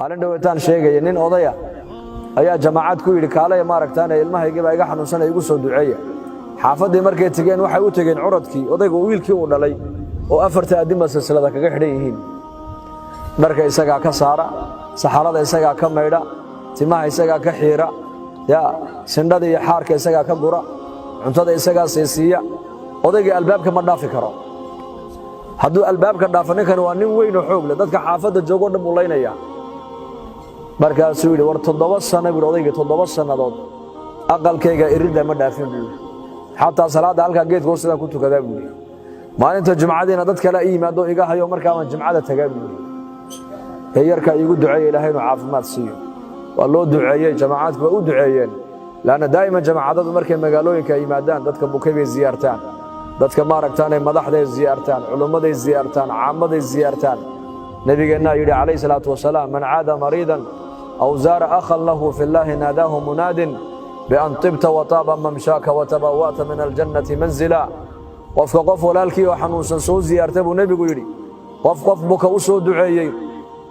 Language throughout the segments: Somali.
maalin dhaweetaan sheegay nin odaya ayaa jamaacad ku yiri kaalay ma aragtaan ilmahayga baa iga xanuunsan igu soo duceeya xaafadii markay tageen waxay u tageen curadkii odayga wiilkii uu dhalay oo afarta adima silsilada kaga xidhan yihiin marka isaga ka saara saxarada isaga ka maydha timaha isaga ka xiira ya sindhada iyo xaarka isaga ka gura cuntada isaga siisiya odayga albaabka ma dhaafi karo hadduu albaabka dhaafo ninkan waa nin weyn oo xoog leh dadka xaafadda joogo dhan buu leynaya markaasuu yidhi war 7 sano buu odayga 7 sannadood aqalkayga irida ma dhaafin buu xataa salaada halka geedka hoostiisa ku tukadaa buu maalinta jumcadiina dad kale yimaado iga hayo markaa aan jumcada tagaa buu yarka igu duceeyay ilaahay inuu caafimaad siiyo waa loo duceeyay jamaacadku waa u duceeyeen laana daaima jamaacadadu markay magaalooyinka yimaadaan dadka bukay bay ziyaartaan dadka ma aragtaan madaxday ziyaartaan culumaday ziyaartaan caamaday ziyaartaan nabigeena yiri kaleey salaatu wasalaam man aada mariidan aw zaara akhan lahu fillahi nadahu munadin bi an tibta wa taba mamshaka wa tabawata min aljannati manzila qof walaalkii oo xanuunsan soo ziyaartay buu nabigu yiri qof buka u soo duceeyay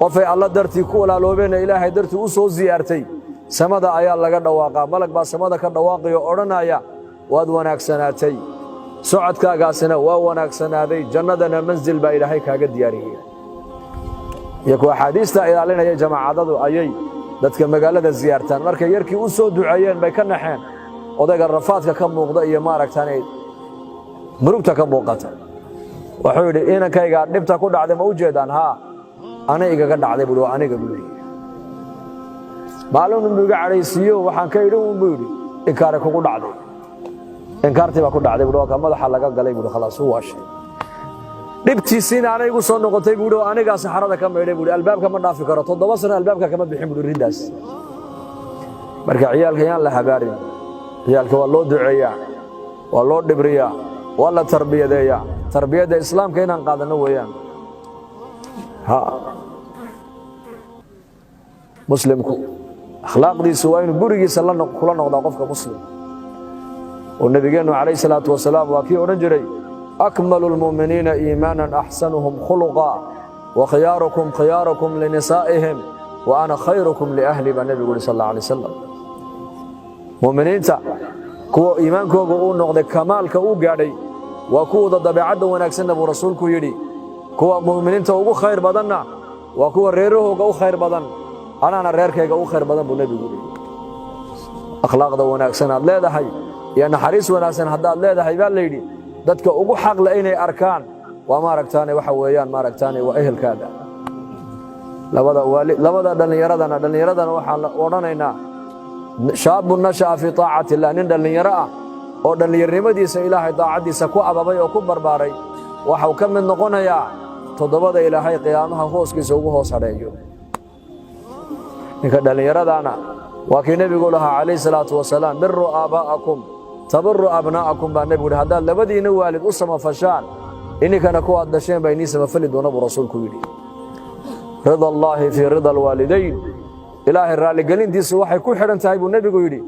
qofay alla dartii ku walaaloobeen ilaahay dartii u soo ziyaartay samada ayaa laga dhawaaqaa malag baa samada ka dhawaaqayo oranaya waad wanaagsanaatay socodkaagaasina waa wanaagsanaaday jannadana manzil baa ilaahay kaaga diyaariyay yakoo xadiista ilaalinaya jamaacadadu ayay dadka magaalada ziyaartaan marka yarkii u soo duceeyeen bay ka naxeen odayga rafaadka ka muuqda iyo ma aragtaan murugta ka muuqata wuxuu yiri inankayga dhibta ku dhacday ma u jeedaan ha aniga ga dhacday buu aniga buu maalin uu iga careysiyo waxaan ka idhin buu yiri inkaar ku dhacday inkaartii baa ku dhacday buu ka madaxa laga galay buu khalaas uu waashay dhibtiisina aanay igu soo noqotay buu aniga saxarada ka meeday buu albaabka ma dhaafi karo 7 sano albaabka kama bixin buu ridaas marka ciyaalka yaan la habaarin ciyaalka waa loo duceeyaa waa loo dhibriyaa waa la tarbiyadeeyaa tarbiyada islaamka inaan qaadano weeyaan ha muslimku akhlaaqdiisu waa inuu gurigiisa la kula noqdo qofka muslim oo nabigeenu kaleey salaatu wasalaam waa kii oran jiray akmalul mu'minina iimanan ahsanuhum khuluqa wa khiyarukum linisaa'ihim wa ana khayrukum li ahli nabiga sallallahu alayhi wasallam mu'miniinta kuwa iimaankooda uu noqday kamaalka uu gaadhay waa kuwa dabeecadda wanaagsan oo rasuulku yiri kuwa mu'miniinta ugu khayr badanna waa kuwa reerahooga u khayr badan anana reerkayga u khayr badan buu nabigu yiri akhlaaqda wanaagsan aad leedahay iyo naxariis wanaagsan hadaad leedahay baa la yiri dadka ugu xaq la inay arkaan waa ma aragtaan waxa weeyaan ma aragtaan waa ehelkaada labada dhalinyaradana waxaan oranaynaa shaab nashaa fi taa'ati Allah nin dhalinyaro ah oo dhalinyarnimadiisa ilaahay taacadiisa ku ababay oo ku barbaaray waxa uu ka mid noqonayaa todobada ilaahay qiyaamaha hooskiisa ugu hoos hareeyo ninka dhalinyaradana waa kii nabigu lahaa kaleey salaatu wasalaam birru aabaakum tabarru abnaakum baa nabigu hadaa labadiina waalid u samafashaan inikana ku aad dhasheen bay niisama fali doona rasuulku yiri rida allah fi rida alwalidayn ilaahay raali galintiisu waxay ku xiran tahay buu nabigu yiri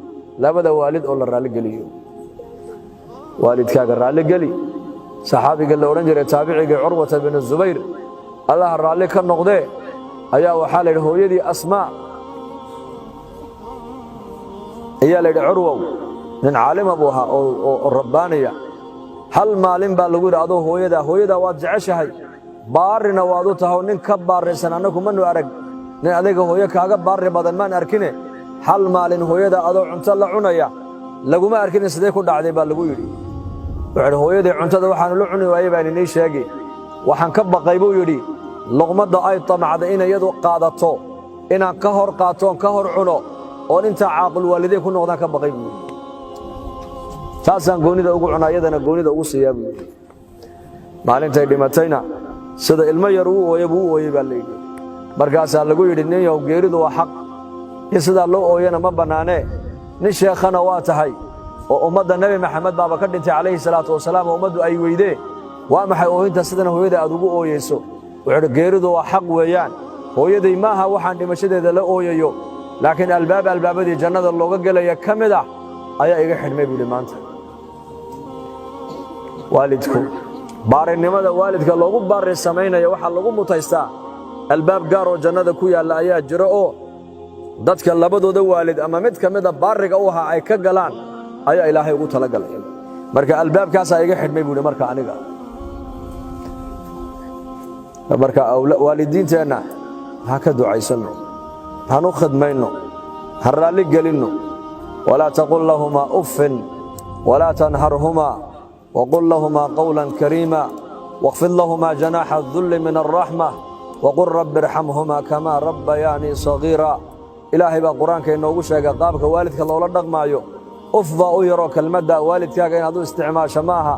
labada waalid oo la raali galiyo waalidkaaga raali gali saxaabiga la oran jiray taabiciga Urwa ibn Zubayr Allah raali ka noqday ayaa waxa la yiraahdo hooyadii Asmaa ayaa la yiraahdo Urwa nin caalim abu aha oo rabbaaniya hal maalin baa lagu yiraahdo hooyada waad jeceshahay baarina waad u tahay nin ka baaraysan anagu manu arag nin adiga hooyo kaaga baari badan maan arkine hal maalin hooyada adoo cunto la cunaya laguma arkin sidee ku dhacday baa lagu yiri wuxuu hooyada cuntada waxaan la cuni waayay baan inay sheegay waxaan ka baqay buu yiri luqmada ay tamacda in iyadu qaadato inaan ka hor qaato ka hor cuno oo inta caaqil waalidey ku noqdaan ka baqay buu taasan goonida ugu cunaayadana goonida ugu siyaabay maalintay dhimatayna sida ilmo yar uu ooyay baa leeyahay markaas lagu yiri nin yow geeridu waa xaq sida loo ooyana ma banaane nin sheekhana waa tahay oo ummadda nabi maxamed baaba ka dhintay kaleey salaatu wasalaam ummaddu ay weydee waa maxay ooyinta sidana hooyada aad ugu ooyeyso wuxuu geeridu waa xaq weeyaan hooyaday maaha waxaan dhimashadeeda la ooyayo laakiin albaabadii jannada looga galaya kamid ah ayaa iga xidhmay buu maanta waalidku baarinimada waalidka loogu baarin sameeynaya waxa lagu mutaystaa albaab gaar oo jannada ku yaalla ayaa jiro oo dadka labadooda waalid ama mid ka mida baariga u ahaa ay ka galaan ayaa ilaahay ugu talagalay marka albaabkaasaa iga xidhmay buu marka aniga marka waalidiinteenna ha ka ducaysanno hanu khidmayno ha raalli gelinno walaa taqul lahumaa uffin walaa tanharhumaa waqul lahumaa qawlan kariima واخفض لهما جناح الذل من الرحمة وقل رب ارحمهما كما ربياني صغيرا إلهي بقرآن كي نوغو شيغا قابك والدك الله لدق مايو أفضى أيرو كالمدى والدك إن هذو استعمال شماها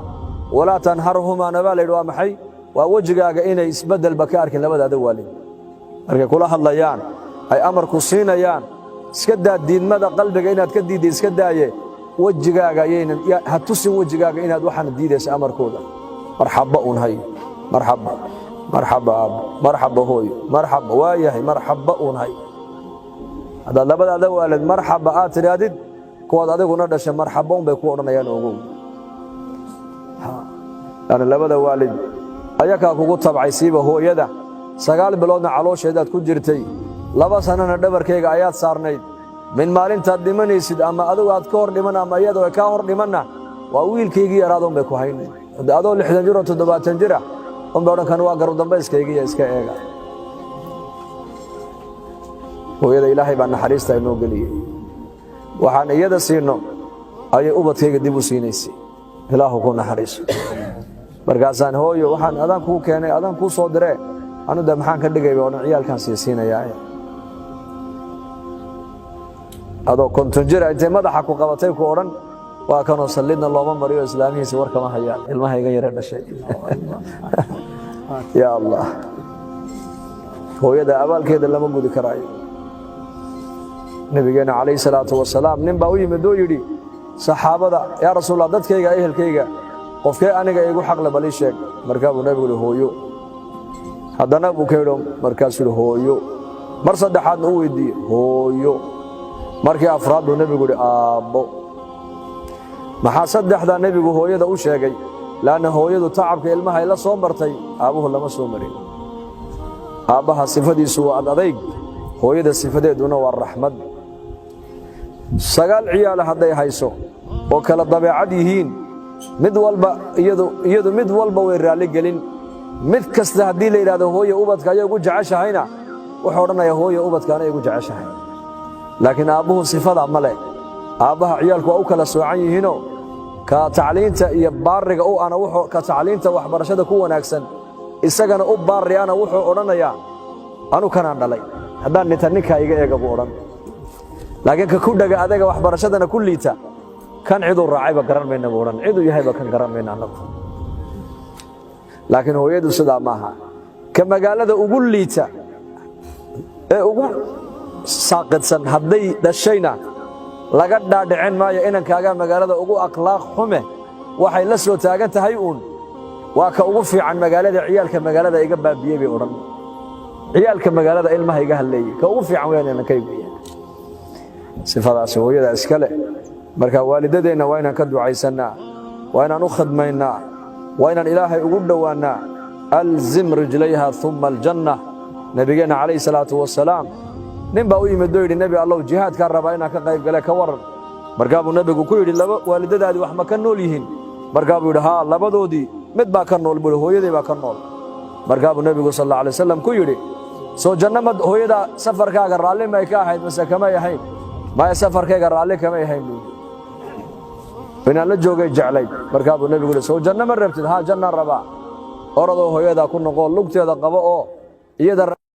ولا تنهرهما نبالي وامحي ووجهك إن يسبدل بكارك لبدا هذا والد أركي كلها الليان أي أمر كسينا يان اسكدا الدين مدى قلبك إن هتكدي دي اسكدا وجهك إن هتسم وجهك إن هدو حن الديدس أمر كودا مرحبا هاي مرحبا مرحبا مرحبا هوي مرحبا وايهي مرحبا هاي هذا لبدا هذا والد مرحبا آتريادد كواد أدقنا دش مرحبا بيكون ينوغو أنا لبدا والد أياك أكو طبعا يسيبه هو يده سقال بلودنا علوش يدات كجرتي لبا سنة ندبر كيغ آيات صارنيد من مالين تدمني سيد أما أدو أذكر لمن أما يدو كاهر لمنه وأويل كيغي أرادهم بيكو هيني adoo 60 jir oo 70 jir ah on baa kan waa garab dambayskayga iska eega hooyada ilaahay baa naxariista inoo galiyay waxaan iyada siino ay ubadkayga dib u siinaysay ilaahu ku naxariiso markaasaan hooyo waxaan adan ku keenay adan ku soo diray anu da maxaan ka dhigay oo ciyaalkan siinayaa adoo konton jir intee madaxa ku qabatay ku oran waa kanoo sallidna looma mariyo islaamihiisa warkama hayaan ilmahayga yare dhashay ya allah hooyada abaalkeeda lama gudi karaayo nabigeena calayhi salaatu wasalaam nin baa u yimid oo yidhi saxaabada yaa rasuulallah dadkayga ehelkayga qofkee aniga igu xaqle bal ii sheeg markaa buu nabigu yidhi hooyo haddana buu ka yidhi markaasuu yidhi hooyo mar saddexaadna u weydiiyey hooyo markii afraad buu nabigu yidhi aabbo maxaa saddexda nabigu hooyada u sheegay laana hooyadu tacabka ilmaha ay la soo martay aabuhu lama soo marin aabaha sifadiisu waa adayg hooyada sifadeeduna waa raxmad sagaal ciyaal haday hayso oo kala dabeecad yihiin mid walba iyadu mid walba way raali gelin mid kasta hadii la yiraahdo hooyo ubadka ay ugu jeceshahayna wuxuu oranayaa hooyo ubadkaana ay ugu jeceshahay laakiin aabuhu sifada male aabaha ciyaalku waa u kala soocan yihiino ka tacliinta iyo baariga oo ana wuxuu ka tacliinta waxbarashada ku wanaagsan isagana u baariyana wuxuu oranayaa anu kana dhalay haddaan ninka iga eega buu oran laakiin ka ku dhaga adaga waxbarashadana kulliita kan ciidu raacayba garan meena buu oran ciidu yahayba kan garan meena anagu laakiin hooyadu sida maaha ka magaalada ugu liita ee ugu saaqadsan haday dhashayna laga dhaadhicin maayo inankaaga magaalada ugu akhlaaq xume waxay la soo taagan tahay waa ka ugu fiican magaalada ciyaalka magaalada iga baabiyay bay oran ciyaalka magaalada ilmaha iga haleeyay ka ugu fiican weyn inankaygu sifadaas hooyada iska leh marka waalidadeena waa inaan ka ducaysanaa waa inaan u khidmaynaa waa inaan ilaahay ugu dhowaanaa alzim rijlayha thumma aljanna nabigeena calayhi salaatu wasalaam nin baa u yimid oo yidhi nabi allah jihaadka raba inaan ka qayb gale ka waran markaa buu nabigu ku yidhi laba waalidadaadi wax ma ka nool yihiin markaa buu yidhi haa labadoodii mid baa ka nool buu hooyaday baa ka nool markaa buu nabigu sallallahu alayhi wasallam ku yidhi soo jannada hooyada safarkaaga raalli ma ka ahayd mise kama yahay ma safarkaaga raalli kama yahay buu inaan la joogay jeclay markaa buu nabigu soo janna ma rabtid haa janna raba orodoo hooyada ku noqo lugteeda qabo oo iyada